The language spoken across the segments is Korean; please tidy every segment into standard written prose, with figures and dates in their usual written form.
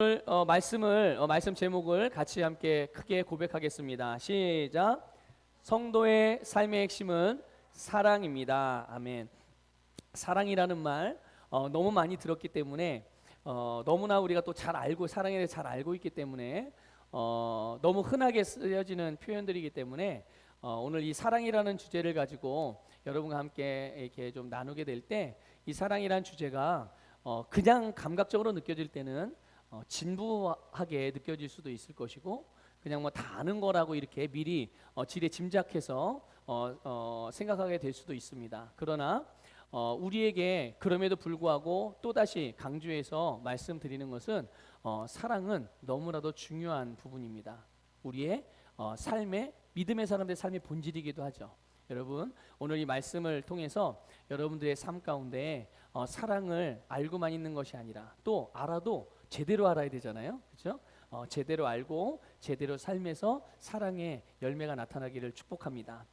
오늘 말씀 제목을 같이 함께 크게 고백하겠습니다. 시작. 성도의 삶의 핵심은 사랑입니다. 아멘. 사랑이라는 말 너무 많이 들었기 때문에 너무나 우리가 또 잘 알고 사랑에 대해 잘 알고 있기 때문에 너무 흔하게 쓰여지는 표현들이기 때문에 오늘 이 사랑이라는 주제를 가지고 여러분과 함께 이렇게 좀 나누게 될 때 이 사랑이라는 주제가 그냥 감각적으로 느껴질 때는 진부하게 느껴질 수도 있을 것이고 그냥 뭐 다 아는 거라고 이렇게 미리 지레 짐작해서 생각하게 될 수도 있습니다. 그러나 우리에게 그럼에도 불구하고 또다시 강조해서 말씀드리는 것은 사랑은 너무나도 중요한 부분입니다. 우리의 삶의 믿음의 사람들의 삶의 본질이기도 하죠. 여러분 오늘 이 말씀을 통해서 여러분들의 삶 가운데 사랑을 알고만 있는 것이 아니라 또 알아도 제대로 알아야 되잖아요. 그렇죠? 제대로 알고 제대로 삶에서 사랑의 열매가 나타나기를 축복합니다.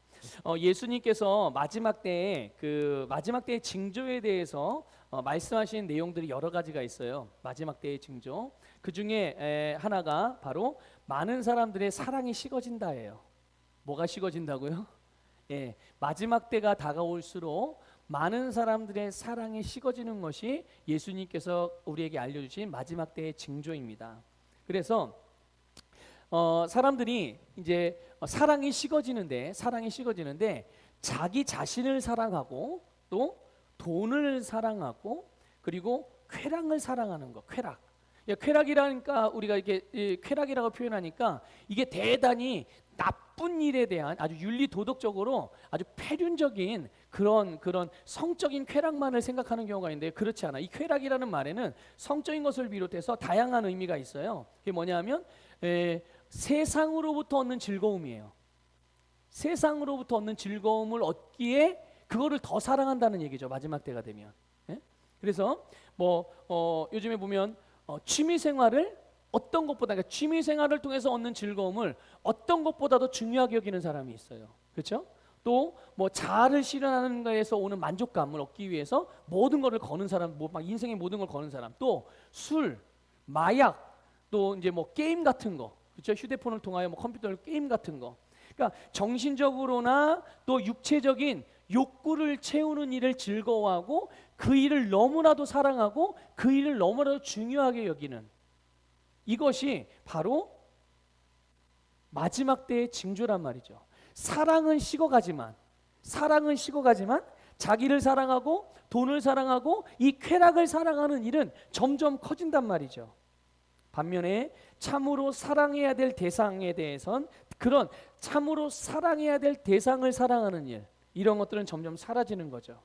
예수님께서 마지막 때의 징조에 대해서 말씀하신 내용들이 여러 가지가 있어요. 마지막 때의 징조. 그 중에 하나가 바로 많은 사람들의 사랑이 식어진다예요. 뭐가 식어진다고요? 예, 마지막 때가 다가올수록 많은 사람들의 사랑이 식어지는 것이 예수님께서 우리에게 알려주신 마지막 때의 징조입니다. 그래서 사람들이 이제 사랑이 식어지는데 자기 자신을 사랑하고 또 돈을 사랑하고 그리고 쾌락을 사랑하는 것. 쾌락이라니까 우리가 이게 쾌락이라고 표현하니까 이게 대단히 나쁜 일에 대한 아주 윤리 도덕적으로 아주 폐륜적인 그런 성적인 쾌락만을 생각하는 경우가 있는데 그렇지 않아. 이 쾌락이라는 말에는 성적인 것을 비롯해서 다양한 의미가 있어요. 그게 뭐냐면 세상으로부터 얻는 즐거움이에요. 세상으로부터 얻는 즐거움을 얻기에 그거를 더 사랑한다는 얘기죠. 마지막 때가 되면. 그래서 요즘에 보면 취미 생활을 어떤 것보다 그러니까 취미 생활을 통해서 얻는 즐거움을 어떤 것보다도 중요하게 여기는 사람이 있어요. 그렇죠? 또 자아를 실현하는 것에서 오는 만족감을 얻기 위해서 모든 것을 거는 사람, 막 인생의 모든 걸 거는 사람, 또 술, 마약, 또 이제 게임 같은 거, 그렇죠? 휴대폰을 통하여 컴퓨터 게임 같은 거. 그러니까 정신적으로나 또 육체적인 욕구를 채우는 일을 즐거워하고 그 일을 너무나도 사랑하고 그 일을 너무나도 중요하게 여기는 이것이 바로 마지막 때의 징조란 말이죠. 사랑은 식어가지만 자기를 사랑하고 돈을 사랑하고 이 쾌락을 사랑하는 일은 점점 커진단 말이죠. 반면에 참으로 사랑해야 될 대상에 대해선 그런 참으로 사랑해야 될 대상을 사랑하는 일 이런 것들은 점점 사라지는 거죠.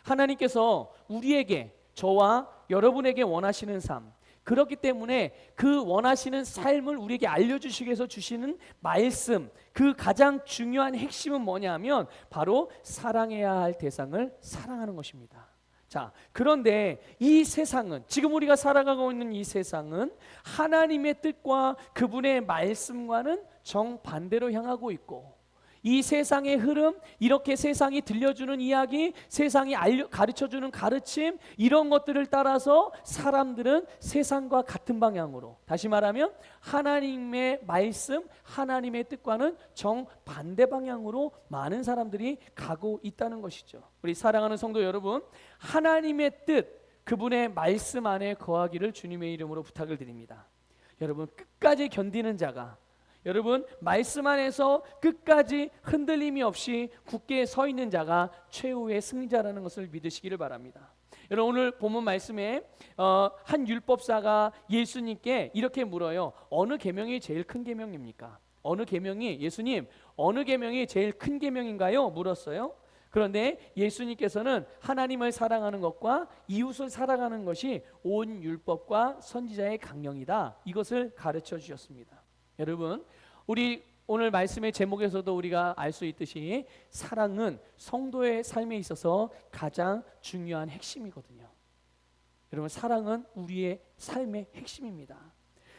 하나님께서 우리에게 저와 여러분에게 원하시는 삶 그렇기 때문에 그 원하시는 삶을 우리에게 알려주시기 위해서 주시는 말씀 그 가장 중요한 핵심은 뭐냐면 바로 사랑해야 할 대상을 사랑하는 것입니다. 자, 그런데 이 세상은 지금 우리가 살아가고 있는 이 세상은 하나님의 뜻과 그분의 말씀과는 정반대로 향하고 있고 이 세상의 흐름, 이렇게 세상이 들려주는 이야기, 세상이 가르쳐주는 가르침 이런 것들을 따라서 사람들은 세상과 같은 방향으로 다시 말하면 하나님의 말씀, 하나님의 뜻과는 정반대 방향으로 많은 사람들이 가고 있다는 것이죠. 우리 사랑하는 성도 여러분, 하나님의 뜻, 그분의 말씀 안에 거하기를 주님의 이름으로 부탁을 드립니다. 여러분 끝까지 견디는 자가 여러분 말씀 안에서 끝까지 흔들림이 없이 굳게 서 있는 자가 최후의 승리자라는 것을 믿으시기를 바랍니다. 여러분 오늘 본문 말씀에 한 율법사가 예수님께 이렇게 물어요. 어느 계명이 제일 큰 계명입니까? 예수님 어느 계명이 제일 큰 계명인가요? 물었어요. 그런데 예수님께서는 하나님을 사랑하는 것과 이웃을 사랑하는 것이 온 율법과 선지자의 강령이다. 이것을 가르쳐 주셨습니다. 여러분 우리 오늘 말씀의 제목에서도 우리가 알 수 있듯이 사랑은 성도의 삶에 있어서 가장 중요한 핵심이거든요. 여러분 사랑은 우리의 삶의 핵심입니다.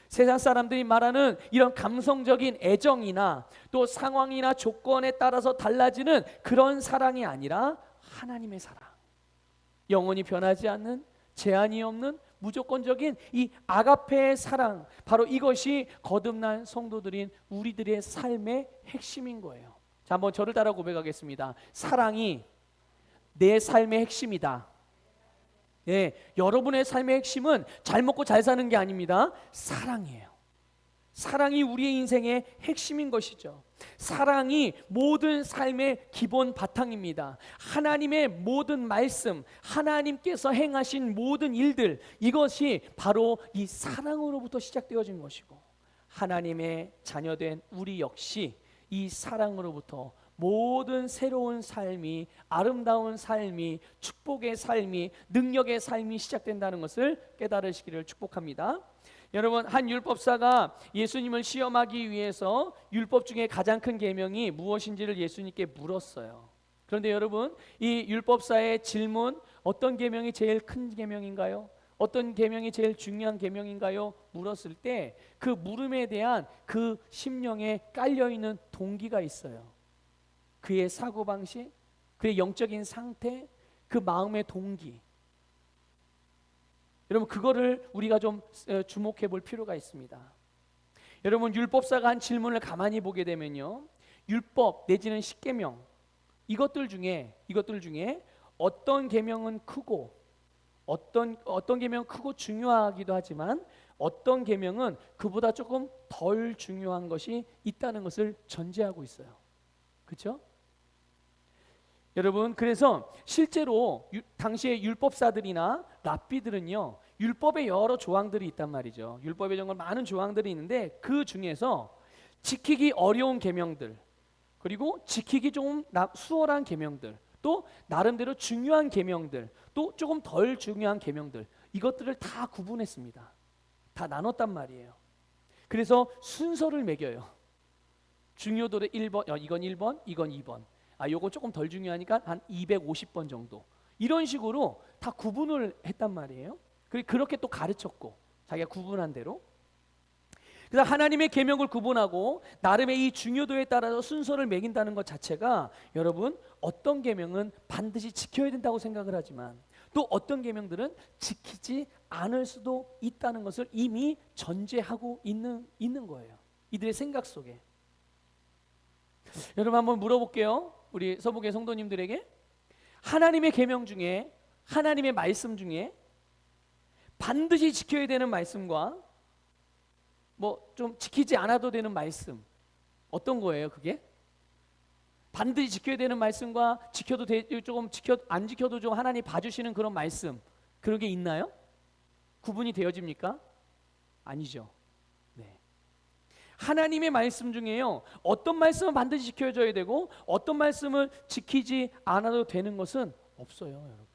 세상 사람들이 말하는 이런 감성적인 애정이나 또 상황이나 조건에 따라서 달라지는 그런 사랑이 아니라 하나님의 사랑 영원히 변하지 않는 제한이 없는 무조건적인 이 아가페의 사랑, 바로 이것이 거듭난 성도들인 우리들의 삶의 핵심인 거예요. 자, 한번 저를 따라 고백하겠습니다. 사랑이 내 삶의 핵심이다. 네, 여러분의 삶의 핵심은 잘 먹고 잘 사는 게 아닙니다. 사랑이에요. 사랑이 우리의 인생의 핵심인 것이죠. 사랑이 모든 삶의 기본 바탕입니다. 하나님의 모든 말씀, 하나님께서 행하신 모든 일들, 이것이 바로 이 사랑으로부터 시작되어진 것이고, 하나님의 자녀된 우리 역시 이 사랑으로부터 모든 새로운 삶이, 아름다운 삶이, 축복의 삶이, 능력의 삶이 시작된다는 것을 깨달으시기를 축복합니다. 여러분, 한 율법사가 예수님을 시험하기 위해서 율법 중에 가장 큰 계명이 무엇인지를 예수님께 물었어요. 그런데 여러분, 이 율법사의 질문, 어떤 계명이 제일 큰 계명인가요? 어떤 계명이 제일 중요한 계명인가요? 물었을 때 그 물음에 대한 그 심령에 깔려있는 동기가 있어요. 그의 사고방식, 그의 영적인 상태, 그 마음의 동기. 여러분, 그거를 우리가 좀 주목해 볼 필요가 있습니다. 여러분, 율법사가 한 질문을 가만히 보게 되면요, 율법 내지는 십계명, 이것들 중에 어떤 계명은 크고 어떤 계명은 크고 중요하기도 하지만 어떤 계명은 그보다 조금 덜 중요한 것이 있다는 것을 전제하고 있어요. 그렇죠? 여러분, 그래서 실제로 당시의 율법사들이나 랍비들은요, 율법의 여러 조항들이 있단 말이죠. 율법에 정말 많은 조항들이 있는데 그 중에서 지키기 어려운 계명들, 그리고 지키기 좀 수월한 계명들, 또 나름대로 중요한 계명들, 또 조금 덜 중요한 계명들, 이것들을 다 구분했습니다. 다 나눴단 말이에요. 그래서 순서를 매겨요. 중요도를 1번, 이건 1번, 이건 2번. 요거 조금 덜 중요하니까 한 250번 정도. 이런 식으로 다 구분을 했단 말이에요. 그렇게 또 가르쳤고, 자기가 구분한 대로. 그래서 하나님의 계명을 구분하고 나름의 이 중요도에 따라서 순서를 매긴다는 것 자체가, 여러분, 어떤 계명은 반드시 지켜야 된다고 생각을 하지만 또 어떤 계명들은 지키지 않을 수도 있다는 것을 이미 전제하고 있는 거예요. 이들의 생각 속에. 여러분, 한번 물어볼게요. 우리 서북의 성도님들에게, 하나님의 계명 중에, 하나님의 말씀 중에 반드시 지켜야 되는 말씀과 뭐 좀 지키지 않아도 되는 말씀, 어떤 거예요 그게? 반드시 지켜야 되는 말씀과 안 지켜도 좀 하나님 봐주시는 그런 말씀, 그런 게 있나요? 구분이 되어집니까? 아니죠. 네. 하나님의 말씀 중에요, 어떤 말씀은 반드시 지켜줘야 되고 어떤 말씀을 지키지 않아도 되는 것은 없어요. 여러분,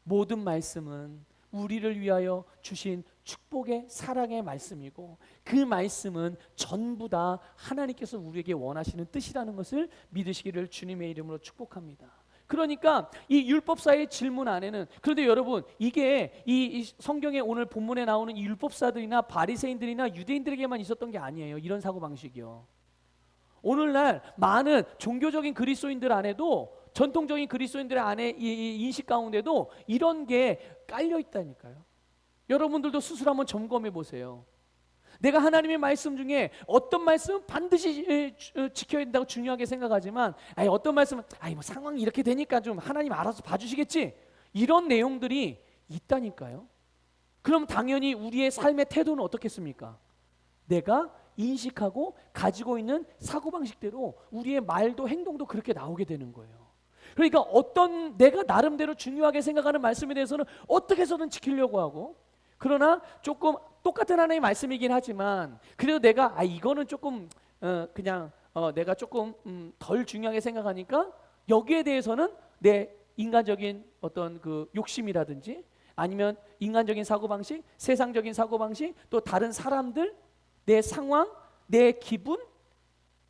모든 말씀은 우리를 위하여 주신 축복의 사랑의 말씀이고, 그 말씀은 전부 다 하나님께서 우리에게 원하시는 뜻이라는 것을 믿으시기를 주님의 이름으로 축복합니다. 그러니까 이 율법사의 질문 안에는, 그런데 여러분, 이게 이 성경에 오늘 본문에 나오는 이 율법사들이나 바리새인들이나 유대인들에게만 있었던 게 아니에요. 이런 사고방식이요. 오늘날 많은 종교적인 그리스도인들 안에도, 전통적인 그리스도인들 안에 이 인식 가운데도 이런 게 깔려 있다니까요. 여러분들도 스스로 한번 점검해 보세요. 내가 하나님의 말씀 중에 어떤 말씀은 반드시 지켜야 된다고 중요하게 생각하지만, 어떤 말씀은 뭐 상황이 이렇게 되니까 좀 하나님 알아서 봐주시겠지, 이런 내용들이 있다니까요. 그럼 당연히 우리의 삶의 태도는 어떻겠습니까? 내가 인식하고 가지고 있는 사고방식대로 우리의 말도 행동도 그렇게 나오게 되는 거예요. 그러니까 어떤 내가 나름대로 중요하게 생각하는 말씀에 대해서는 어떻게 해서든 지키려고 하고, 그러나 조금 똑같은 하나님의 말씀이긴 하지만 그래도 내가 이거는 조금 내가 조금 덜 중요하게 생각하니까 여기에 대해서는 내 인간적인 어떤 그 욕심이라든지 아니면 인간적인 사고방식, 세상적인 사고방식, 또 다른 사람들, 내 상황, 내 기분,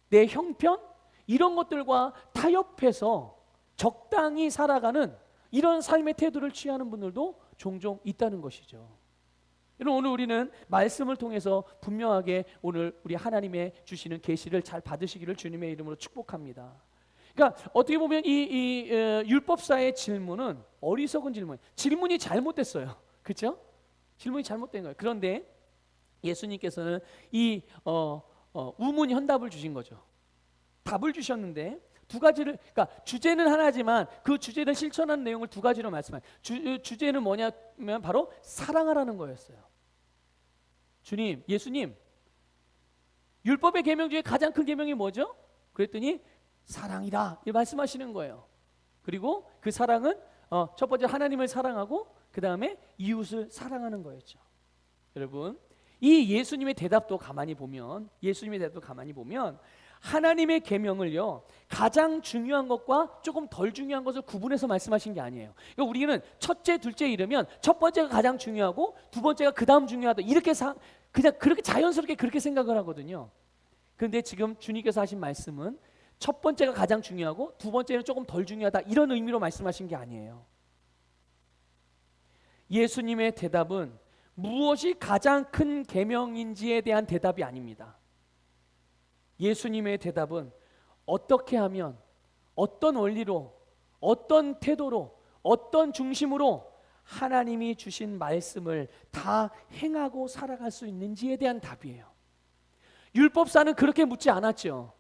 내 형편, 이런 것들과 타협해서 적당히 살아가는 이런 삶의 태도를 취하는 분들도 종종 있다는 것이죠. 여러분, 오늘 우리는 말씀을 통해서 분명하게 오늘 우리 하나님의 주시는 계시를 잘 받으시기를 주님의 이름으로 축복합니다. 그러니까 어떻게 보면 이 율법사의 질문은 어리석은 질문이 잘못됐어요. 그렇죠? 질문이 잘못된 거예요. 그런데 예수님께서는 이 우문 현답을 주신 거죠. 답을 주셨는데 두 가지를, 그러니까 주제는 하나지만 그 주제를 실천하는 내용을 두 가지로 말씀해요. 주제는 뭐냐면 바로 사랑하라는 거였어요. 주님, 예수님, 율법의 계명 중에 가장 큰 계명이 뭐죠? 그랬더니 사랑이다, 이 말씀하시는 거예요. 그리고 그 사랑은 첫 번째 하나님을 사랑하고 그 다음에 이웃을 사랑하는 거였죠. 여러분, 이 예수님의 대답도 가만히 보면 하나님의 계명을요, 가장 중요한 것과 조금 덜 중요한 것을 구분해서 말씀하신 게 아니에요. 그러니까 우리는 첫째, 둘째 이르면 첫 번째가 가장 중요하고 두 번째가 그 다음 중요하다, 이렇게 그냥 그렇게 자연스럽게 그렇게 생각을 하거든요. 그런데 지금 주님께서 하신 말씀은 첫 번째가 가장 중요하고 두 번째는 조금 덜 중요하다, 이런 의미로 말씀하신 게 아니에요. 예수님의 대답은 무엇이 가장 큰 계명인지에 대한 대답이 아닙니다. 예수님의 대답은 어떻게 하면, 어떤 원리로, 어떤 태도로, 어떤 중심으로 하나님이 주신 말씀을 다 행하고 살아갈 수 있는지에 대한 답이에요. 율법사는 그렇게 묻지 않았죠.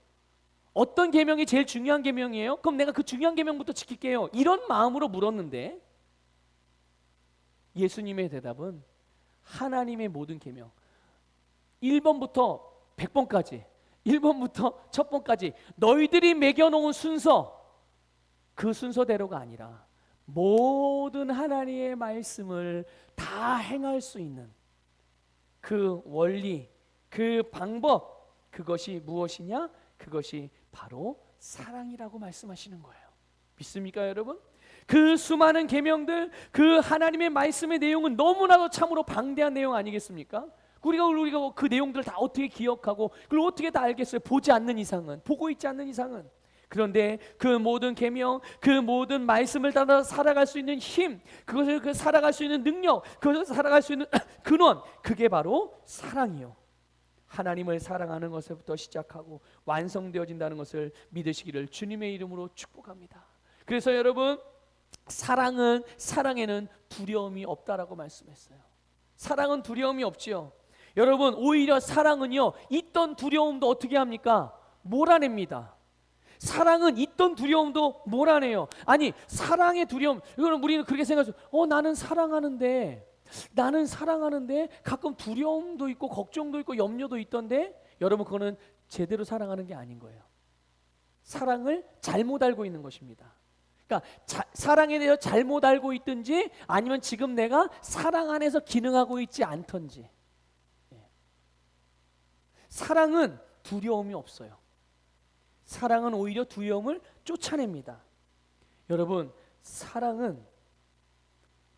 어떤 계명이 제일 중요한 계명이에요? 그럼 내가 그 중요한 계명부터 지킬게요, 이런 마음으로 물었는데 예수님의 대답은 하나님의 모든 계명 1번부터 100번까지, 1번부터 첫 번까지 너희들이 매겨놓은 순서, 그 순서대로가 아니라 모든 하나님의 말씀을 다 행할 수 있는 그 원리, 그 방법, 그것이 무엇이냐? 그것이 바로 사랑이라고 말씀하시는 거예요. 믿습니까, 여러분? 그 수많은 계명들, 그 하나님의 말씀의 내용은 너무나도 참으로 방대한 내용 아니겠습니까? 우리가 그 내용들을 다 어떻게 기억하고 그걸 어떻게 다 알겠어요? 보지 않는 이상은, 보고 있지 않는 이상은. 그런데 그 모든 계명, 그 모든 말씀을 따라 살아갈 수 있는 힘, 그것을 살아갈 수 있는 능력, 그것을 살아갈 수 있는 근원, 그게 바로 사랑이요. 하나님을 사랑하는 것부터 시작하고 완성되어진다는 것을 믿으시기를 주님의 이름으로 축복합니다. 그래서 여러분, 사랑에는 두려움이 없다라고 말씀했어요. 사랑은 두려움이 없지요. 여러분, 오히려 사랑은요, 있던 두려움도 어떻게 합니까? 몰아냅니다. 사랑은 있던 두려움도 몰아내요. 아니, 사랑의 두려움, 이거는 우리는 그렇게 생각해서 나는 사랑하는데 가끔 두려움도 있고 걱정도 있고 염려도 있던데, 여러분, 그거는 제대로 사랑하는 게 아닌 거예요. 사랑을 잘못 알고 있는 것입니다. 그러니까 사랑에 대해서 잘못 알고 있든지, 아니면 지금 내가 사랑 안에서 기능하고 있지 않던지. 사랑은 두려움이 없어요. 사랑은 오히려 두려움을 쫓아냅니다. 여러분, 사랑은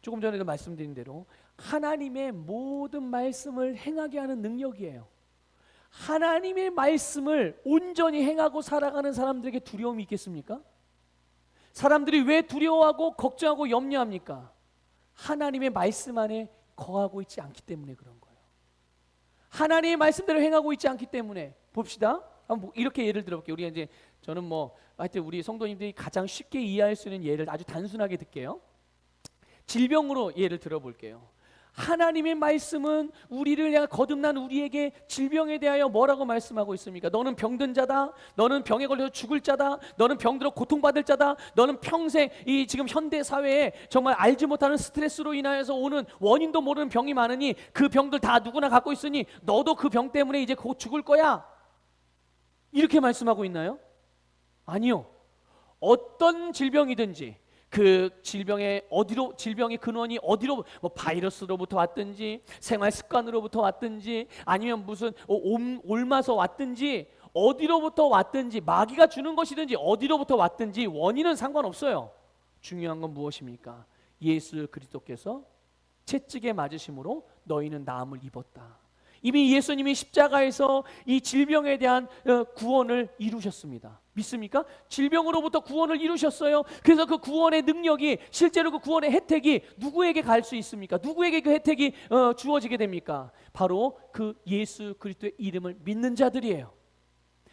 조금 전에도 말씀드린 대로 하나님의 모든 말씀을 행하게 하는 능력이에요. 하나님의 말씀을 온전히 행하고 살아가는 사람들에게 두려움이 있겠습니까? 사람들이 왜 두려워하고 걱정하고 염려합니까? 하나님의 말씀 안에 거하고 있지 않기 때문에 그런 거예요. 하나님의 말씀대로 행하고 있지 않기 때문에. 봅시다. 한번 이렇게 예를 들어볼게요. 우리가 이제 저는 하여튼 우리 성도님들이 가장 쉽게 이해할 수 있는 예를 아주 단순하게 들게요. 질병으로 예를 들어볼게요. 하나님의 말씀은 우리를 향해 거듭난 우리에게 질병에 대하여 뭐라고 말씀하고 있습니까? 너는 병든 자다, 너는 병에 걸려서 죽을 자다, 너는 병들어 고통받을 자다, 너는 평생 이 지금 현대 사회에 정말 알지 못하는 스트레스로 인하여서 오는 원인도 모르는 병이 많으니 그 병들 다 누구나 갖고 있으니 너도 그 병 때문에 이제 곧 죽을 거야, 이렇게 말씀하고 있나요? 아니요. 어떤 질병이든지 그 질병의 근원이 어디로, 바이러스로부터 왔든지 생활 습관으로부터 왔든지 아니면 무슨 옮아서 왔든지 어디로부터 왔든지 마귀가 주는 것이든지 어디로부터 왔든지 원인은 상관없어요. 중요한 건 무엇입니까? 예수 그리스도께서 채찍에 맞으심으로 너희는 나음을 입었다. 이미 예수님이 십자가에서 이 질병에 대한 구원을 이루셨습니다. 믿습니까? 질병으로부터 구원을 이루셨어요. 그래서 그 구원의 능력이, 실제로 그 구원의 혜택이 누구에게 갈 수 있습니까? 누구에게 그 혜택이 주어지게 됩니까? 바로 그 예수 그리스도의 이름을 믿는 자들이에요.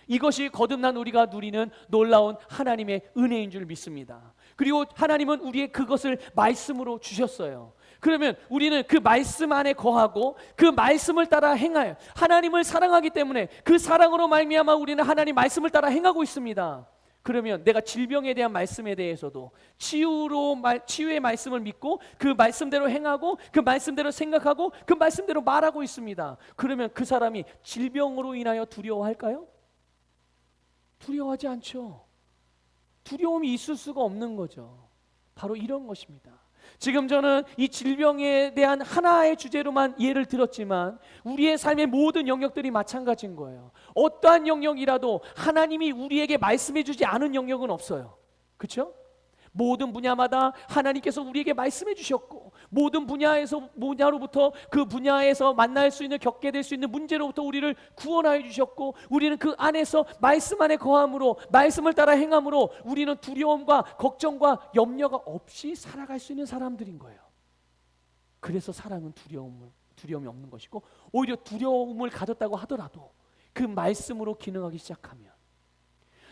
이것이 거듭난 우리가 누리는 놀라운 하나님의 은혜인 줄 믿습니다. 그리고 하나님은 우리의 그것을 말씀으로 주셨어요. 그러면 우리는 그 말씀 안에 거하고 그 말씀을 따라 행하여 하나님을 사랑하기 때문에 그 사랑으로 말미암아 우리는 하나님 말씀을 따라 행하고 있습니다. 그러면 내가 질병에 대한 말씀에 대해서도 치유의 말씀을 믿고 그 말씀대로 행하고 그 말씀대로 생각하고 그 말씀대로 말하고 있습니다. 그러면 그 사람이 질병으로 인하여 두려워할까요? 두려워하지 않죠. 두려움이 있을 수가 없는 거죠. 바로 이런 것입니다. 지금 저는 이 질병에 대한 하나의 주제로만 예를 들었지만 우리의 삶의 모든 영역들이 마찬가지인 거예요. 어떠한 영역이라도 하나님이 우리에게 말씀해 주지 않은 영역은 없어요. 그렇죠? 모든 분야마다 하나님께서 우리에게 말씀해 주셨고 모든 분야로부터 그 분야에서 만날 수 있는 겪게 될 수 있는 문제로부터 우리를 구원하여 주셨고 우리는 그 안에서 말씀 안에 거함으로 말씀을 따라 행함으로 우리는 두려움과 걱정과 염려가 없이 살아갈 수 있는 사람들인 거예요. 그래서 사랑은 두려움이 없는 것이고 오히려 두려움을 가졌다고 하더라도 그 말씀으로 기능하기 시작하면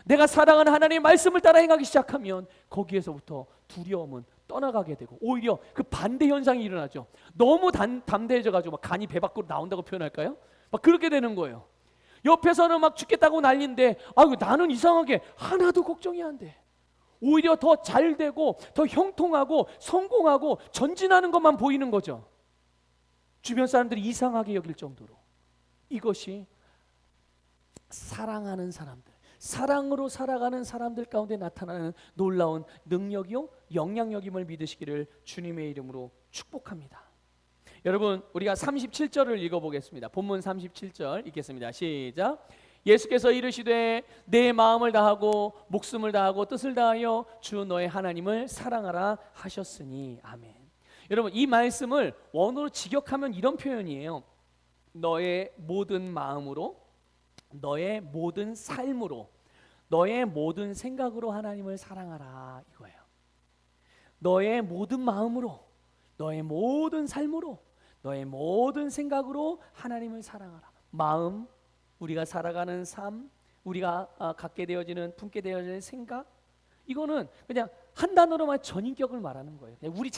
내가 사랑하는 하나님의 말씀을 따라 행하기 시작하면 거기에서부터 두려움은 떠나가게 되고 오히려 그 반대 현상이 일어나죠. 너무 담대해져가지고 막 간이 배 밖으로 나온다고 표현할까요? 막 그렇게 되는 거예요. 옆에서는 막 죽겠다고 난리인데 아이고 나는 이상하게 하나도 걱정이 안 돼. 오히려 더 잘 되고 더 형통하고 성공하고 전진하는 것만 보이는 거죠. 주변 사람들이 이상하게 여길 정도로. 이것이 사랑하는 사람들, 사랑으로 살아가는 사람들 가운데 나타나는 놀라운 능력이요 영향력임을 믿으시기를 주님의 이름으로 축복합니다. 여러분 우리가 37절을 읽어보겠습니다. 본문 37절 읽겠습니다. 시작. 예수께서 이르시되 내 마음을 다하고 목숨을 다하고 뜻을 다하여 주 너의 하나님을 사랑하라 하셨으니. 아멘. 여러분 이 말씀을 원어로 직역하면 이런 표현이에요. 너의 모든 마음으로 너의 모든 삶으로 너의 모든 생각으로 하나님을 사랑하라 이거예요. 너의 모든 마음으로 너의 모든 삶으로 너의 모든 생각으로 하나님을 사랑하라. 마음, 우리가 살아가는 삶, 우리가 갖게 되어지는 품게 되어지는 생각, 이거는 그냥 한 단어로만 전인격을 말하는 거예요. 그냥 우리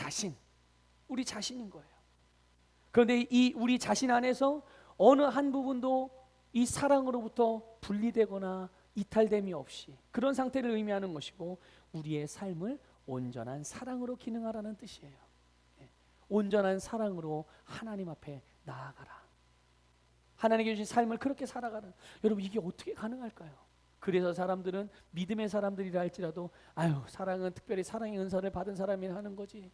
자신인 거예요. 그런데 이 우리 자신 안에서 어느 한 부분도 이 사랑으로부터 분리되거나 이탈됨이 없이 그런 상태를 의미하는 것이고 우리의 삶을 온전한 사랑으로 기능하라는 뜻이에요. 온전한 사랑으로 하나님 앞에 나아가라. 하나님께 주신 삶을 그렇게 살아가는, 여러분 이게 어떻게 가능할까요? 그래서 사람들은 믿음의 사람들이라 할지라도 아유 사랑은 특별히 사랑의 은사를 받은 사람이나 하는 거지,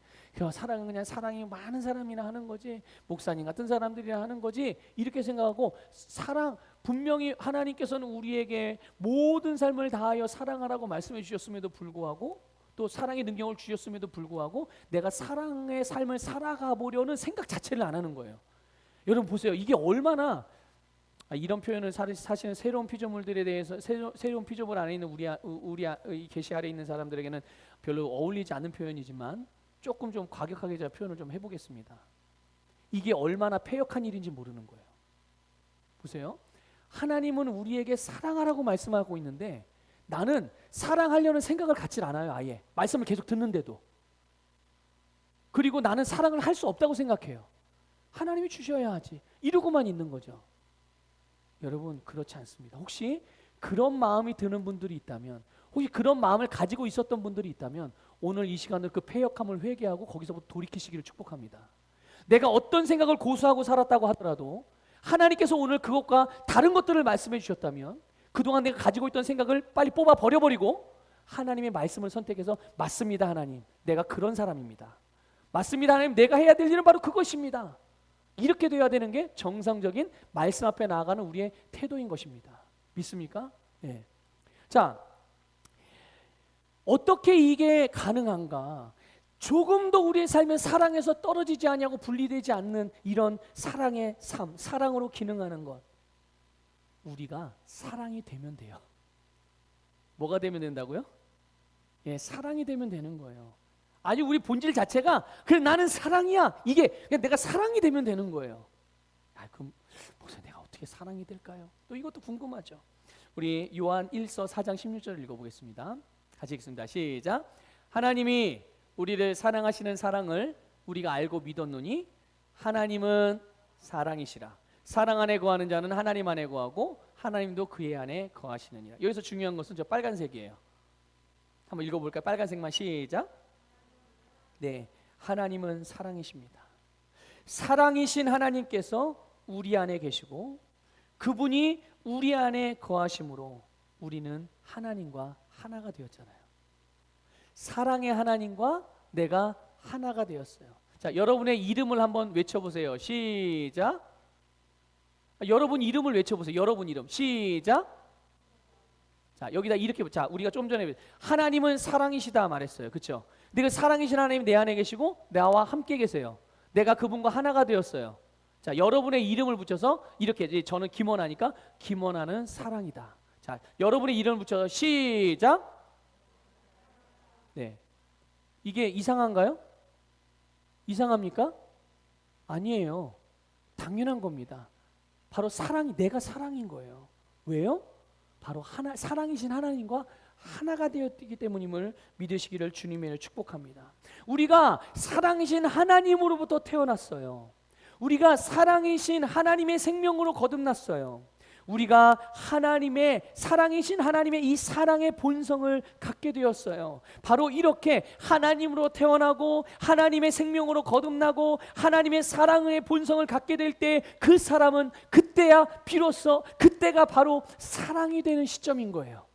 사랑은 그냥 사랑이 많은 사람이나 하는 거지, 목사님 같은 사람들이나 하는 거지, 이렇게 생각하고 사랑, 분명히 하나님께서는 우리에게 모든 삶을 다하여 사랑하라고 말씀해 주셨음에도 불구하고 또 사랑의 능력을 주셨음에도 불구하고 내가 사랑의 삶을 살아가 보려는 생각 자체를 안 하는 거예요. 여러분 보세요. 이게 얼마나 이런 표현은 사실은 새로운 피조물들에 대해서 새로운 피조물 안에 있는 우리 계시 아래 있는 사람들에게는 별로 어울리지 않는 표현이지만 조금 좀 과격하게 제가 표현을 좀 해보겠습니다. 이게 얼마나 패역한 일인지 모르는 거예요. 보세요. 하나님은 우리에게 사랑하라고 말씀하고 있는데 나는 사랑하려는 생각을 갖질 않아요. 아예 말씀을 계속 듣는데도. 그리고 나는 사랑을 할 수 없다고 생각해요. 하나님이 주셔야 하지 이러고만 있는 거죠. 여러분 그렇지 않습니다. 혹시 그런 마음이 드는 분들이 있다면, 혹시 그런 마음을 가지고 있었던 분들이 있다면 오늘 이 시간을 그 패역함을 회개하고 거기서부터 돌이키시기를 축복합니다. 내가 어떤 생각을 고수하고 살았다고 하더라도 하나님께서 오늘 그것과 다른 것들을 말씀해 주셨다면 그동안 내가 가지고 있던 생각을 빨리 뽑아 버려버리고 하나님의 말씀을 선택해서 맞습니다 하나님, 내가 그런 사람입니다. 맞습니다 하나님, 내가 해야 될 일은 바로 그것입니다. 이렇게 돼야 되는 게 정상적인 말씀 앞에 나아가는 우리의 태도인 것입니다. 믿습니까? 네. 자, 어떻게 이게 가능한가? 조금도 우리의 삶의 사랑에서 떨어지지 않냐고 분리되지 않는 이런 사랑의 삶, 사랑으로 기능하는 것. 우리가 사랑이 되면 돼요. 뭐가 되면 된다고요? 예, 사랑이 되면 되는 거예요. 아니 우리 본질 자체가 그래 나는 사랑이야, 이게 그냥 내가 사랑이 되면 되는 거예요. 그럼 목사님 내가 어떻게 사랑이 될까요? 또 이것도 궁금하죠. 우리 요한 1서 4장 16절을 읽어보겠습니다. 같이 읽습니다. 시작. 하나님이 우리를 사랑하시는 사랑을 우리가 알고 믿었노니 하나님은 사랑이시라. 사랑 안에 거하는 자는 하나님 안에 거하고 하나님도 그의 안에 거하시느니라. 여기서 중요한 것은 저 빨간색이에요. 한번 읽어볼까요? 빨간색만 시작. 네, 하나님은 사랑이십니다. 사랑이신 하나님께서 우리 안에 계시고 그분이 우리 안에 거하심으로 우리는 하나님과 하나가 되었잖아요. 사랑의 하나님과 내가 하나가 되었어요. 자, 여러분의 이름을 한번 외쳐보세요. 시작. 여러분 이름을 외쳐보세요. 여러분 이름 시작. 자, 여기다 이렇게, 자, 우리가 좀 전에 하나님은 사랑이시다 말했어요. 그렇죠? 근데 그 사랑이신 하나님이 내 안에 계시고 나와 함께 계세요. 내가 그분과 하나가 되었어요. 자, 여러분의 이름을 붙여서 이렇게, 이제 저는 김원하니까 김원하는 사랑이다. 자, 여러분의 이름을 붙여서 시작. 네, 이게 이상한가요? 이상합니까? 아니에요. 당연한 겁니다. 바로 사랑이, 내가 사랑인 거예요. 왜요? 바로 하나, 사랑이신 하나님과 하나가 되었기 때문임을 믿으시기를 주님의 축복합니다. 우리가 사랑이신 하나님으로부터 태어났어요. 우리가 사랑이신 하나님의 생명으로 거듭났어요. 우리가 하나님의, 사랑이신 하나님의 이 사랑의 본성을 갖게 되었어요. 바로 이렇게 하나님으로 태어나고 하나님의 생명으로 거듭나고 하나님의 사랑의 본성을 갖게 될 때 그 사람은 그때야 비로소, 그때가 바로 사랑이 되는 시점인 거예요.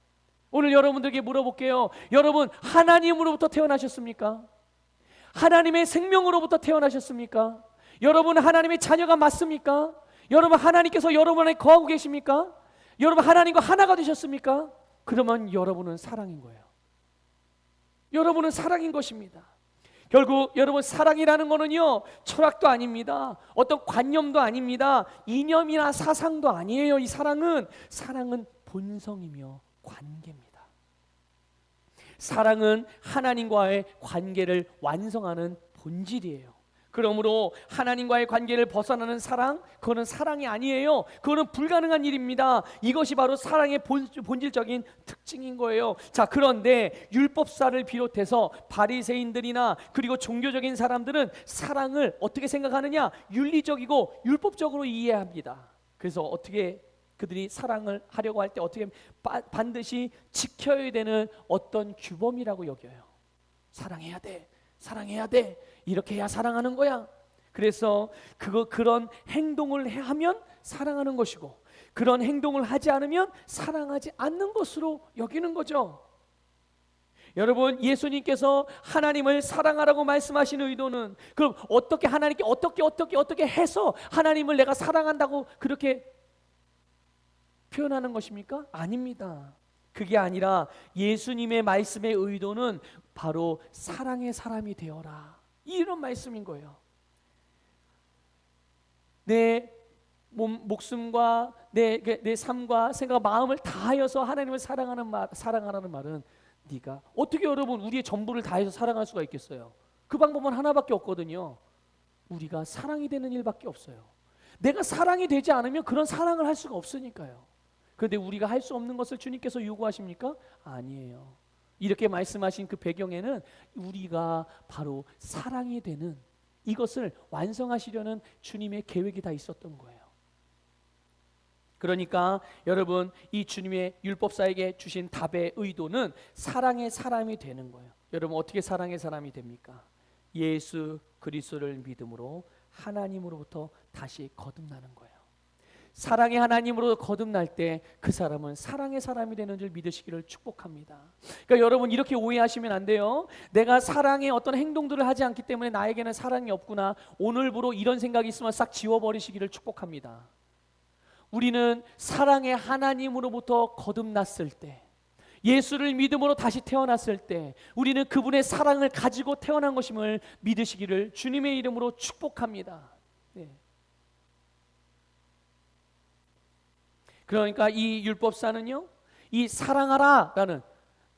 오늘 여러분들에게 물어볼게요. 여러분 하나님으로부터 태어나셨습니까? 하나님의 생명으로부터 태어나셨습니까? 여러분 하나님의 자녀가 맞습니까? 여러분 하나님께서 여러분 안에 거하고 계십니까? 여러분 하나님과 하나가 되셨습니까? 그러면 여러분은 사랑인 거예요. 여러분은 사랑인 것입니다. 결국 여러분 사랑이라는 거는요, 철학도 아닙니다. 어떤 관념도 아닙니다. 이념이나 사상도 아니에요. 이 사랑은 본성이며 관계입니다. 사랑은 하나님과의 관계를 완성하는 본질이에요. 그러므로 하나님과의 관계를 벗어나는 사랑, 그거는 사랑이 아니에요. 그거는 불가능한 일입니다. 이것이 바로 사랑의 본질적인 특징인 거예요. 자, 그런데 율법사를 비롯해서 바리새인들이나 그리고 종교적인 사람들은 사랑을 어떻게 생각하느냐? 윤리적이고 율법적으로 이해합니다. 그래서 어떻게 그들이 사랑을 하려고 할 때 어떻게 반드시 지켜야 되는 어떤 규범이라고 여겨요. 사랑해야 돼. 사랑해야 돼. 이렇게 해야 사랑하는 거야. 그래서 그런 행동을 하면 사랑하는 것이고 그런 행동을 하지 않으면 사랑하지 않는 것으로 여기는 거죠. 여러분 예수님께서 하나님을 사랑하라고 말씀하시는 의도는 그럼 어떻게 하나님께 어떻게 해서 하나님을 내가 사랑한다고 그렇게 표현하는 것입니까? 아닙니다. 그게 아니라 예수님의 말씀의 의도는 바로 사랑의 사람이 되어라, 이런 말씀인 거예요. 내 목숨과 내 삶과 생각, 마음을 다하여서 하나님을 사랑하라는 말은 네가 어떻게 여러분 우리의 전부를 다해서 사랑할 수가 있겠어요? 그 방법은 하나밖에 없거든요. 우리가 사랑이 되는 일밖에 없어요. 내가 사랑이 되지 않으면 그런 사랑을 할 수가 없으니까요. 그런데 우리가 할 수 없는 것을 주님께서 요구하십니까? 아니에요. 이렇게 말씀하신 그 배경에는 우리가 바로 사랑이 되는 이것을 완성하시려는 주님의 계획이 다 있었던 거예요. 그러니까 여러분 이 주님의 율법사에게 주신 답의 의도는 사랑의 사람이 되는 거예요. 여러분 어떻게 사랑의 사람이 됩니까? 예수 그리스도를 믿음으로 하나님으로부터 다시 거듭나는 거예요. 사랑의 하나님으로 거듭날 때 그 사람은 사랑의 사람이 되는 줄 믿으시기를 축복합니다. 그러니까 여러분 이렇게 오해하시면 안 돼요. 내가 사랑의 어떤 행동들을 하지 않기 때문에 나에게는 사랑이 없구나, 오늘부로 이런 생각이 있으면 싹 지워버리시기를 축복합니다. 우리는 사랑의 하나님으로부터 거듭났을 때, 예수를 믿음으로 다시 태어났을 때 우리는 그분의 사랑을 가지고 태어난 것임을 믿으시기를 주님의 이름으로 축복합니다. 네. 그러니까 이 율법사는요, 이 사랑하라라는,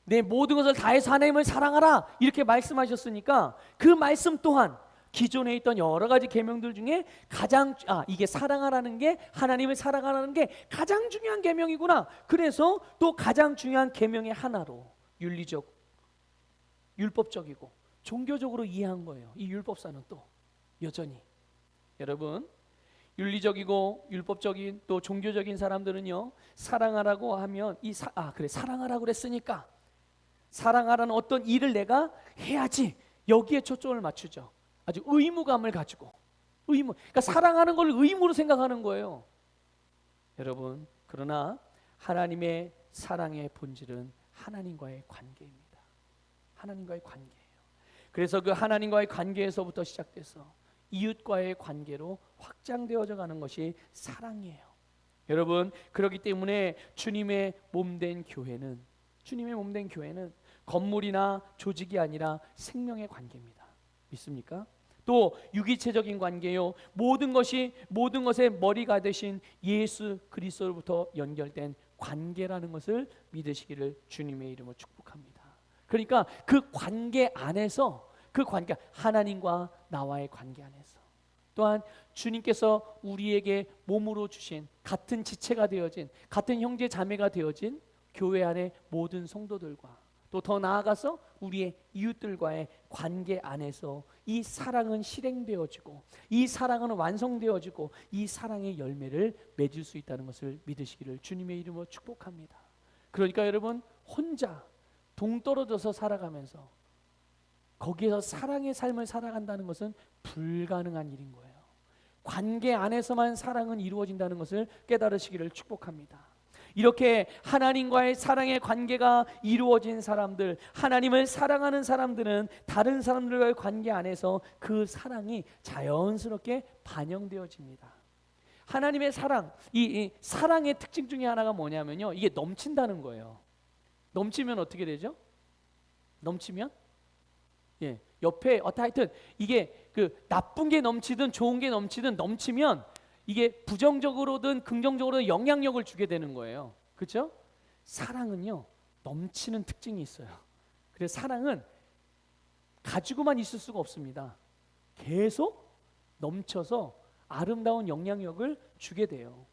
내 모든 것을 다해서 하나님을 사랑하라 이렇게 말씀하셨으니까 그 말씀 또한 기존에 있던 여러 가지 계명들 중에 가장 이게 사랑하라는 게, 하나님을 사랑하라는 게 가장 중요한 계명이구나. 그래서 또 가장 중요한 계명의 하나로 윤리적, 율법적이고 종교적으로 이해한 거예요. 이 율법사는 또 여전히. 여러분, 윤리적이고 율법적인 또 종교적인 사람들은요, 사랑하라고 하면 그래, 사랑하라고 그랬으니까 사랑하라는 어떤 일을 내가 해야지, 여기에 초점을 맞추죠. 아주 의무감을 가지고. 그러니까 사랑하는 걸 의무로 생각하는 거예요. 여러분, 그러나 하나님의 사랑의 본질은 하나님과의 관계입니다. 하나님과의 관계예요. 그래서 그 하나님과의 관계에서부터 시작돼서 이웃과의 관계로 확장되어져 가는 것이 사랑이에요. 여러분, 그렇기 때문에 주님의 몸된 교회는 건물이나 조직이 아니라 생명의 관계입니다. 믿습니까? 또 유기체적인 관계요, 모든 것의 머리가 되신 예수 그리스도로부터 연결된 관계라는 것을 믿으시기를 주님의 이름으로 축복합니다. 그러니까 그 관계 안에서, 그 관계, 하나님과 나와의 관계 안에서, 또한 주님께서 우리에게 몸으로 주신 같은 지체가 되어진, 같은 형제 자매가 되어진 교회 안의 모든 성도들과 또 더 나아가서 우리의 이웃들과의 관계 안에서 이 사랑은 실행되어지고, 이 사랑은 완성되어지고, 이 사랑의 열매를 맺을 수 있다는 것을 믿으시기를 주님의 이름으로 축복합니다. 그러니까 여러분, 혼자 동떨어져서 살아가면서 거기에서 사랑의 삶을 살아간다는 것은 불가능한 일인 거예요. 관계 안에서만 사랑은 이루어진다는 것을 깨달으시기를 축복합니다. 이렇게 하나님과의 사랑의 관계가 이루어진 사람들, 하나님을 사랑하는 사람들은 다른 사람들과의 관계 안에서 그 사랑이 자연스럽게 반영되어집니다. 하나님의 사랑, 이 사랑의 특징 중에 하나가 뭐냐면요, 이게 넘친다는 거예요. 넘치면 어떻게 되죠? 넘치면 옆에 하여튼 이게 그 나쁜 게 넘치든 좋은 게 넘치면 이게 부정적으로든 긍정적으로든 영향력을 주게 되는 거예요. 그렇죠? 사랑은요, 넘치는 특징이 있어요. 그래서 사랑은 가지고만 있을 수가 없습니다. 계속 넘쳐서 아름다운 영향력을 주게 돼요.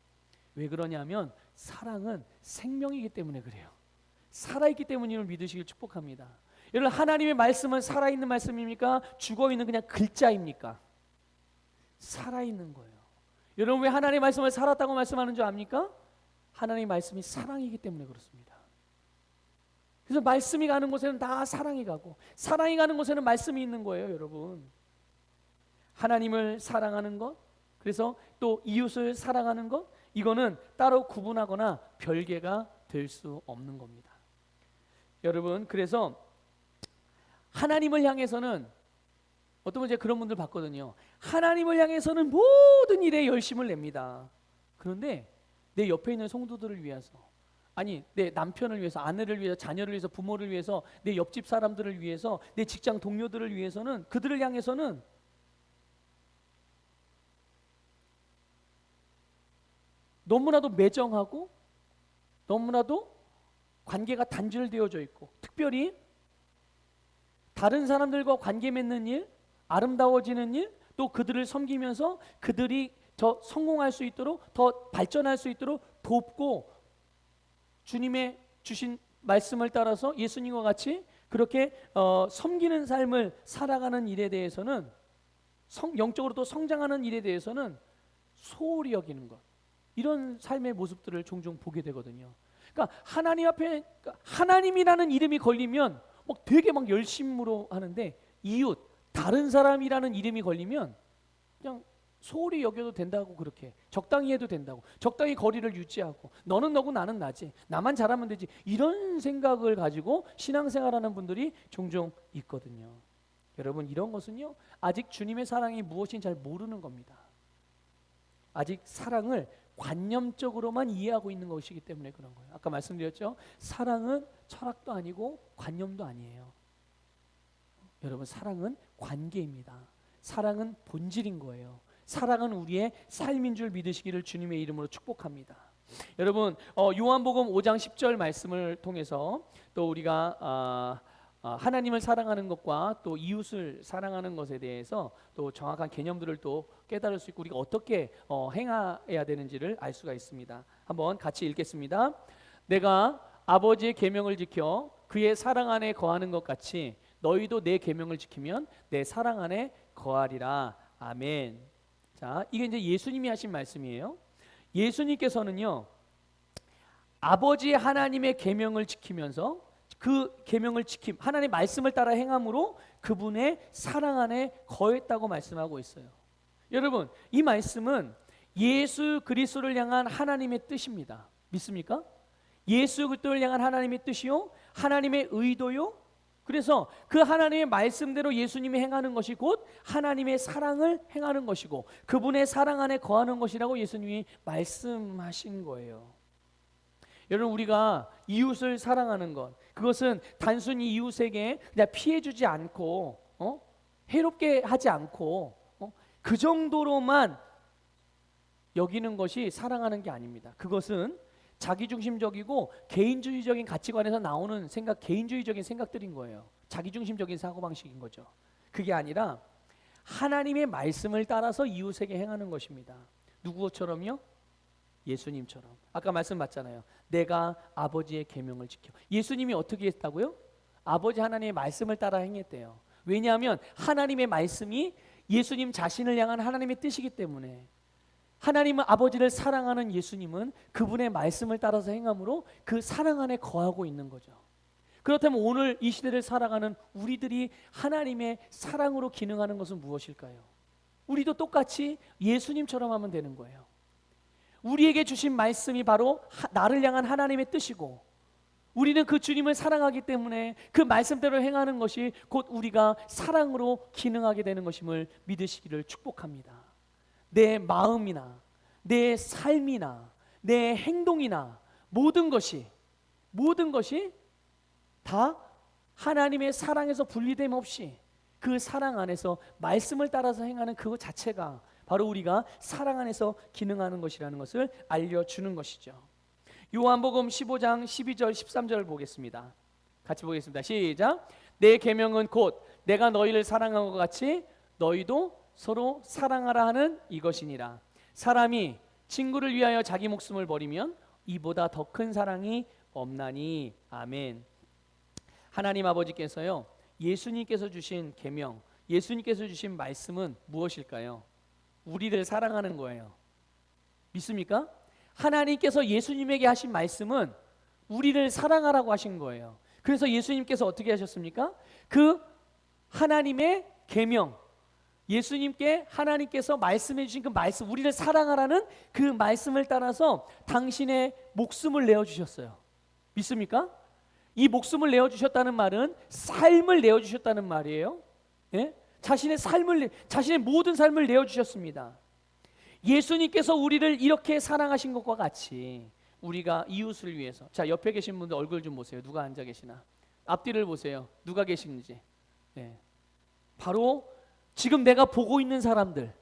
왜 그러냐면 사랑은 생명이기 때문에 그래요. 살아있기 때문임을 믿으시길 축복합니다. 여러분, 하나님의 말씀은 살아있는 말씀입니까? 죽어있는 그냥 글자입니까? 살아있는 거예요. 여러분, 왜 하나님의 말씀을 살았다고 말씀하는 줄 압니까? 하나님의 말씀이 사랑이기 때문에 그렇습니다. 그래서 말씀이 가는 곳에는 다 사랑이 가고, 사랑이 가는 곳에는 말씀이 있는 거예요. 여러분, 하나님을 사랑하는 것, 그래서 또 이웃을 사랑하는 것, 이거는 따로 구분하거나 별개가 될 수 없는 겁니다. 여러분, 그래서 하나님을 향해서는, 어떤 분 제가 그런 분들 봤거든요. 하나님을 향해서는 모든 일에 열심을 냅니다. 그런데 내 옆에 있는 성도들을 위해서, 아니 내 남편을 위해서, 아내를 위해서, 자녀를 위해서, 부모를 위해서, 내 옆집 사람들을 위해서, 내 직장 동료들을 위해서는, 그들을 향해서는 너무나도 매정하고 너무나도 관계가 단절되어져 있고, 특별히 다른 사람들과 관계 맺는 일, 아름다워지는 일, 또 그들을 섬기면서 그들이 더 성공할 수 있도록, 더 발전할 수 있도록 돕고, 주님의 주신 말씀을 따라서 예수님과 같이 그렇게 섬기는 삶을 살아가는 일에 대해서는, 영적으로 또 성장하는 일에 대해서는 소홀히 여기는 것, 이런 삶의 모습들을 종종 보게 되거든요. 그러니까 하나님 앞에, 하나님이라는 이름이 걸리면 되게 막 열심으로 하는데, 이웃, 다른 사람이라는 이름이 걸리면 그냥 소홀히 여겨도 된다고, 그렇게 적당히 해도 된다고, 적당히 거리를 유지하고, 너는 너고 나는 나지, 나만 잘하면 되지, 이런 생각을 가지고 신앙생활하는 분들이 종종 있거든요. 여러분, 이런 것은요, 아직 주님의 사랑이 무엇인지 잘 모르는 겁니다. 아직 사랑을 관념적으로만 이해하고 있는 것이기 때문에 그런 거예요. 아까 말씀드렸죠? 사랑은 철학도 아니고 관념도 아니에요. 여러분, 사랑은 관계입니다. 사랑은 본질인 거예요. 사랑은 우리의 삶인 줄 믿으시기를 주님의 이름으로 축복합니다. 여러분, 요한복음 5장 10절 말씀을 통해서 또 우리가 하나님을 사랑하는 것과 또 이웃을 사랑하는 것에 대해서 또 정확한 개념들을 또 깨달을 수 있고, 우리가 어떻게 행해야 되는지를 알 수가 있습니다. 한번 같이 읽겠습니다. 내가 아버지의 계명을 지켜 그의 사랑 안에 거하는 것 같이 너희도 내 계명을 지키면 내 사랑 안에 거하리라. 아멘. 자, 이게 이제 예수님이 하신 말씀이에요. 예수님께서는요, 아버지 하나님의 계명을 지키면서 그 계명을 지킴, 하나님의 말씀을 따라 행함으로 그분의 사랑 안에 거했다고 말씀하고 있어요. 여러분, 이 말씀은 예수 그리스도를 향한 하나님의 뜻입니다. 믿습니까? 예수 그리스도를 향한 하나님의 뜻이요, 하나님의 의도요. 그래서 그 하나님의 말씀대로 예수님이 행하는 것이 곧 하나님의 사랑을 행하는 것이고 그분의 사랑 안에 거하는 것이라고 예수님이 말씀하신 거예요. 여러분, 우리가 이웃을 사랑하는 것, 그것은 단순히 이웃에게 그냥 피해주지 않고 해롭게 하지 않고 그 정도로만 여기는 것이 사랑하는 게 아닙니다. 그것은 자기중심적이고 개인주의적인 가치관에서 나오는 생각, 개인주의적인 생각들인 거예요. 자기중심적인 사고방식인 거죠. 그게 아니라 하나님의 말씀을 따라서 이웃에게 행하는 것입니다. 누구처럼요? 예수님처럼. 아까 말씀 맞잖아요. 내가 아버지의 계명을 지켜. 예수님이 어떻게 했다고요? 아버지 하나님의 말씀을 따라 행했대요. 왜냐하면 하나님의 말씀이 예수님 자신을 향한 하나님의 뜻이기 때문에. 하나님은 아버지를 사랑하는 예수님은 그분의 말씀을 따라서 행함으로 그 사랑 안에 거하고 있는 거죠. 그렇다면 오늘 이 시대를 살아가는 우리들이 하나님의 사랑으로 기능하는 것은 무엇일까요? 우리도 똑같이 예수님처럼 하면 되는 거예요. 우리에게 주신 말씀이 바로 나를 향한 하나님의 뜻이고 우리는 그 주님을 사랑하기 때문에 그 말씀대로 행하는 것이 곧 우리가 사랑으로 기능하게 되는 것임을 믿으시기를 축복합니다. 내 마음이나 내 삶이나 내 행동이나 모든 것이 다 하나님의 사랑에서 분리됨 없이 그 사랑 안에서 말씀을 따라서 행하는 그것 자체가 바로 우리가 사랑 안에서 기능하는 것이라는 것을 알려주는 것이죠. 요한복음 15장 12절 13절을 보겠습니다. 같이 보겠습니다. 시작. 내 계명은 곧 내가 너희를 사랑한 것 같이 너희도 서로 사랑하라 하는 이것이니라. 사람이 친구를 위하여 자기 목숨을 버리면 이보다 더 큰 사랑이 없나니. 아멘. 하나님 아버지께서요, 예수님께서 주신 계명, 예수님께서 주신 말씀은 무엇일까요? 우리를 사랑하는 거예요. 믿습니까? 하나님께서 예수님에게 하신 말씀은 우리를 사랑하라고 하신 거예요. 그래서 예수님께서 어떻게 하셨습니까? 그 하나님의 계명, 예수님께 하나님께서 말씀해 주신 그 말씀, 우리를 사랑하라는 그 말씀을 따라서 당신의 목숨을 내어주셨어요. 믿습니까? 이 목숨을 내어주셨다는 말은 삶을 내어주셨다는 말이에요. 예? 자신의 모든 삶을 내어주셨습니다. 예수님께서 우리를 이렇게 사랑하신 것과 같이 우리가 이웃을 위해서, 자, 옆에 계신 분들 얼굴 좀 보세요. 누가 앉아 계시나? 앞뒤를 보세요. 누가 계시는지. 예. 바로 지금 내가 보고 있는 사람들,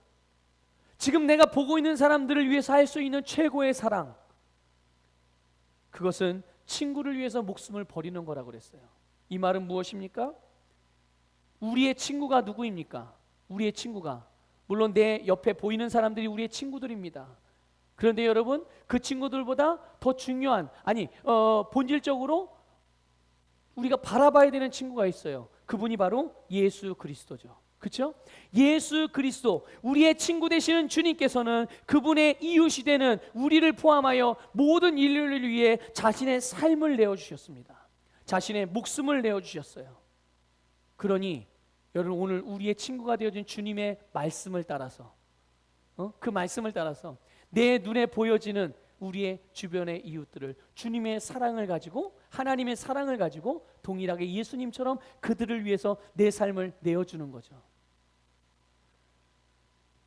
지금 내가 보고 있는 사람들을 위해서 할 수 있는 최고의 사랑, 그것은 친구를 위해서 목숨을 버리는 거라고 그랬어요. 이 말은 무엇입니까? 우리의 친구가 누구입니까? 우리의 친구가, 물론 내 옆에 보이는 사람들이 우리의 친구들입니다. 그런데 여러분, 그 친구들보다 더 중요한, 본질적으로 우리가 바라봐야 되는 친구가 있어요. 그분이 바로 예수 그리스도죠. 그렇죠? 예수 그리스도, 우리의 친구 되시는 주님께서는 그분의 이웃이 되는 우리를 포함하여 모든 인류를 위해 자신의 삶을 내어주셨습니다. 자신의 목숨을 내어주셨어요. 그러니 여러분, 오늘 우리의 친구가 되어진 주님의 말씀을 따라서, 그 말씀을 따라서 내 눈에 보여지는 우리의 주변의 이웃들을 주님의 사랑을 가지고, 하나님의 사랑을 가지고 동일하게 예수님처럼 그들을 위해서 내 삶을 내어주는 거죠.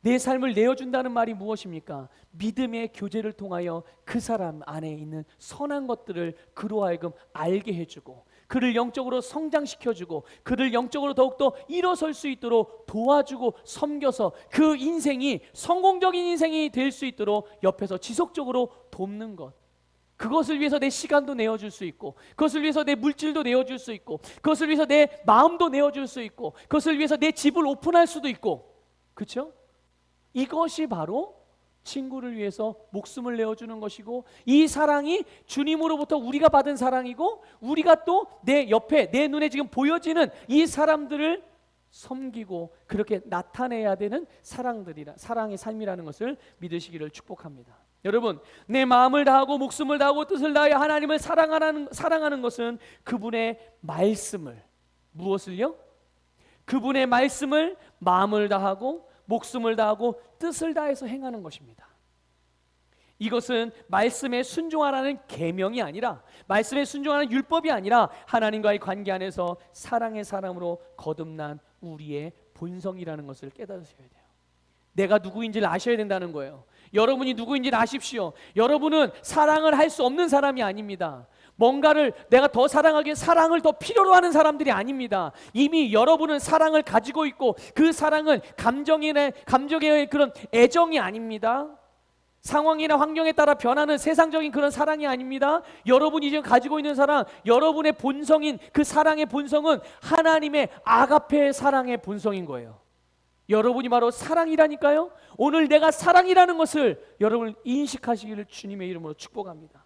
내 삶을 내어준다는 말이 무엇입니까? 믿음의 교제를 통하여 그 사람 안에 있는 선한 것들을 그로 하여금 알게 해주고, 그를 영적으로 성장시켜주고, 그를 영적으로 더욱더 일어설 수 있도록 도와주고 섬겨서 그 인생이 성공적인 인생이 될 수 있도록 옆에서 지속적으로 돕는 것, 그것을 위해서 내 시간도 내어줄 수 있고, 그것을 위해서 내 물질도 내어줄 수 있고, 그것을 위해서 내 마음도 내어줄 수 있고, 그것을 위해서 내 집을 오픈할 수도 있고, 그렇죠? 이것이 바로 친구를 위해서 목숨을 내어주는 것이고, 이 사랑이 주님으로부터 우리가 받은 사랑이고, 우리가 또 내 옆에 내 눈에 지금 보여지는 이 사람들을 섬기고 그렇게 나타내야 되는 사랑의 삶이라는 것을 믿으시기를 축복합니다. 여러분, 내 마음을 다하고 목숨을 다하고 뜻을 다하여 하나님을 사랑하는 것은 그분의 말씀을, 무엇을요? 그분의 말씀을 마음을 다하고 목숨을 다하고 뜻을 다해서 행하는 것입니다. 이것은 말씀에 순종하라는 계명이 아니라, 말씀에 순종하는 율법이 아니라 하나님과의 관계 안에서 사랑의 사람으로 거듭난 우리의 본성이라는 것을 깨달으셔야 돼요. 내가 누구인지를 아셔야 된다는 거예요. 여러분이 누구인지를 아십시오. 여러분은 사랑을 할 수 없는 사람이 아닙니다. 뭔가를 내가 더 사랑하기 위해 사랑을 더 필요로 하는 사람들이 아닙니다. 이미 여러분은 사랑을 가지고 있고, 그 사랑은 감정의 그런 애정이 아닙니다. 상황이나 환경에 따라 변하는 세상적인 그런 사랑이 아닙니다. 여러분이 지금 가지고 있는 사랑, 여러분의 본성인 그 사랑의 본성은 하나님의 아가페의 사랑의 본성인 거예요. 여러분이 바로 사랑이라니까요. 오늘 내가 사랑이라는 것을 여러분 인식하시기를 주님의 이름으로 축복합니다.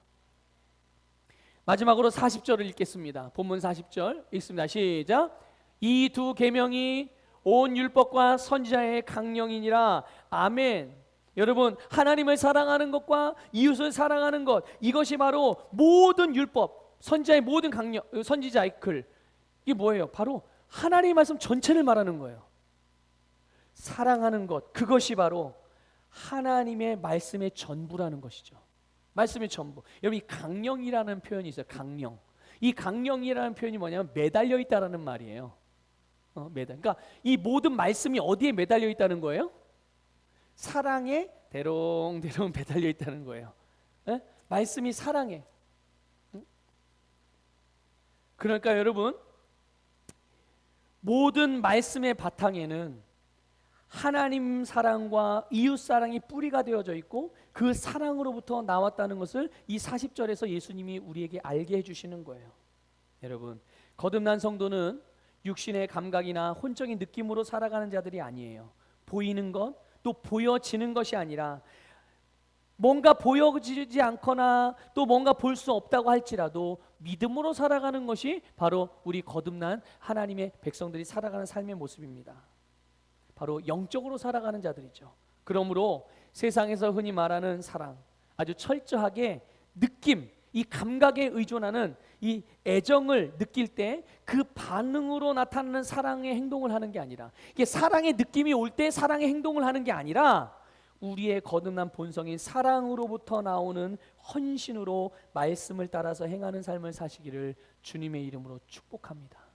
마지막으로 40절을 읽겠습니다. 본문 40절 읽습니다. 시작. 이 두 계명이 온 율법과 선지자의 강령이니라. 아멘. 여러분, 하나님을 사랑하는 것과 이웃을 사랑하는 것, 이것이 바로 모든 율법, 선지자의 모든 강령, 선지자의 글, 이게 뭐예요? 바로 하나님의 말씀 전체를 말하는 거예요. 사랑하는 것, 그것이 바로 하나님의 말씀의 전부라는 것이죠. 말씀의 전부. 여러분, 이 강령이라는 표현이 있어요. 강령. 이 강령이라는 표현이 뭐냐면 매달려 있다라는 말이에요. 그러니까 이 모든 말씀이 어디에 매달려 있다는 거예요? 사랑에 대롱대롱 매달려 있다는 거예요. 에? 말씀이 사랑에. 그러니까 여러분, 모든 말씀의 바탕에는 하나님 사랑과 이웃 사랑이 뿌리가 되어져 있고, 그 사랑으로부터 나왔다는 것을 이 40절에서 예수님이 우리에게 알게 해주시는 거예요. 여러분, 거듭난 성도는 육신의 감각이나 혼적인 느낌으로 살아가는 자들이 아니에요. 보이는 것, 또 보여지는 것이 아니라, 뭔가 보여지지 않거나 또 뭔가 볼 수 없다고 할지라도 믿음으로 살아가는 것이 바로 우리 거듭난 하나님의 백성들이 살아가는 삶의 모습입니다. 바로 영적으로 살아가는 자들이죠. 그러므로 세상에서 흔히 말하는 사랑, 아주 철저하게 느낌, 이 감각에 의존하는 이 애정을 느낄 때 그 반응으로 나타나는 사랑의 행동을 하는 게 아니라, 이게 사랑의 느낌이 올 때 사랑의 행동을 하는 게 아니라, 우리의 거듭난 본성인 사랑으로부터 나오는 헌신으로 말씀을 따라서 행하는 삶을 사시기를 주님의 이름으로 축복합니다.